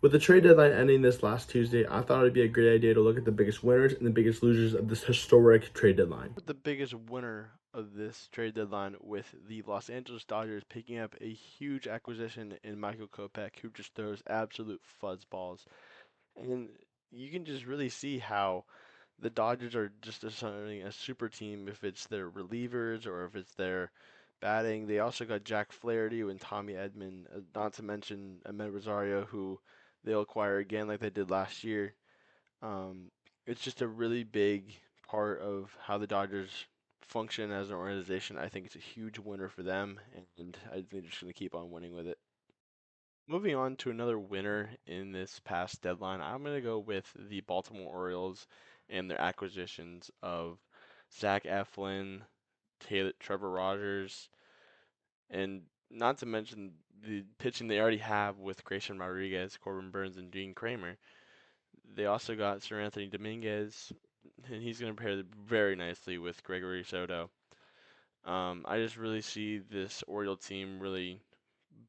With the trade deadline ending this last Tuesday, I thought it'd be a great idea to look at the biggest winners and the biggest losers of this historic trade deadline. The biggest winner of this trade deadline with the Los Angeles Dodgers picking up a huge acquisition in Michael Kopech, who just throws absolute fuzzballs. And you can just really see how the Dodgers are just assigning a super team if it's their relievers or if it's their batting. They also got Jack Flaherty and Tommy Edman, not to mention Ahmed Rosario, who they'll acquire again like they did last year. Um, it's just a really big part of how the Dodgers function as an organization. I think it's a huge winner for them, and I think they're just going to keep on winning with it. Moving on to another winner in this past deadline, I'm going to go with the Baltimore Orioles and their acquisitions of Zach Eflin, Trevor Rogers, and not to mention the pitching they already have with Grayson Rodriguez, Corbin Burns, and Dean Kramer. They also got Sir Anthony Dominguez, and he's going to pair very nicely with Gregory Soto. I just really see this Oriole team really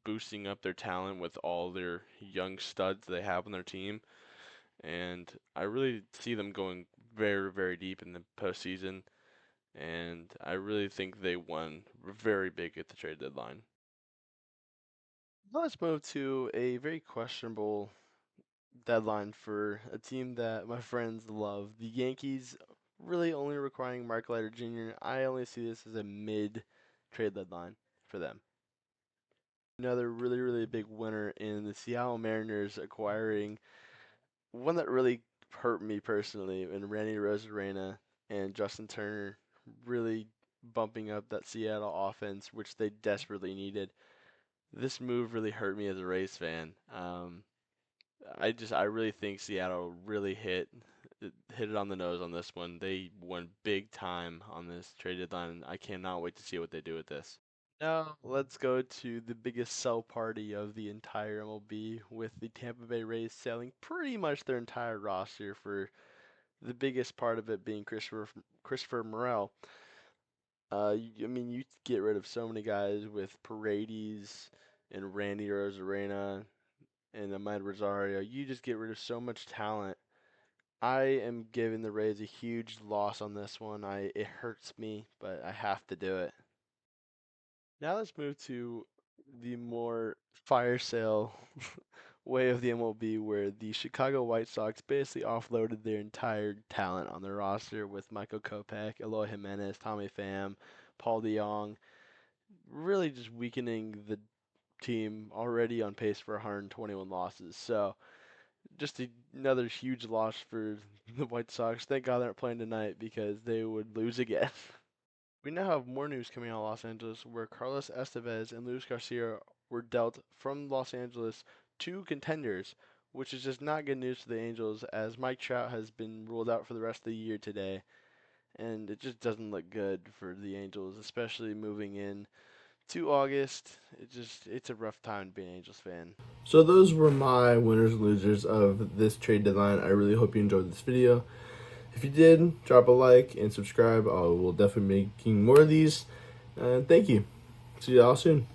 boosting up their talent with all their young studs they have on their team, and I really see them going very, very deep in the postseason. And I really think they won very big at the trade deadline. Let's move to a very questionable deadline for a team that my friends love. The Yankees really only requiring Mark Leiter Jr. I only see this as a mid trade deadline for them. Another really, really big winner in the Seattle Mariners acquiring one that really hurt me personally, and Randy Rosarena and Justin Turner really bumping up that Seattle offense, which they desperately needed. This move really hurt me as a Rays fan. I really think Seattle really hit it on the nose on this one. They won big time on this trade deadline. I cannot wait to see what they do with this. Now let's go to the biggest sell party of the entire MLB, with the Tampa Bay Rays selling pretty much their entire roster, for the biggest part of it being Christopher Morel. I mean, you get rid of so many guys with Paredes and Randy Rosarena and Ahmed Rosario. You just get rid of so much talent. I am giving the Rays a huge loss on this one. It hurts me, but I have to do it. Now let's move to the more fire sale way of the MLB, where the Chicago White Sox basically offloaded their entire talent on their roster with Michael Kopech, Eloy Jimenez, Tommy Pham, Paul DeJong, really just weakening the team already on pace for 121 losses. So just another huge loss for the White Sox. Thank God they're not playing tonight because they would lose again. We now have more news coming out of Los Angeles, where Carlos Estevez and Luis Garcia were dealt from Los Angeles to contenders, which is just not good news for the Angels, as Mike Trout has been ruled out for the rest of the year today, and it just doesn't look good for the Angels, especially moving in to August. It's a rough time to be an Angels fan. So those were my winners and losers of this trade deadline. I really hope you enjoyed this video. If you did, drop a like and subscribe. I will definitely be making more of these. Thank you. See you all soon.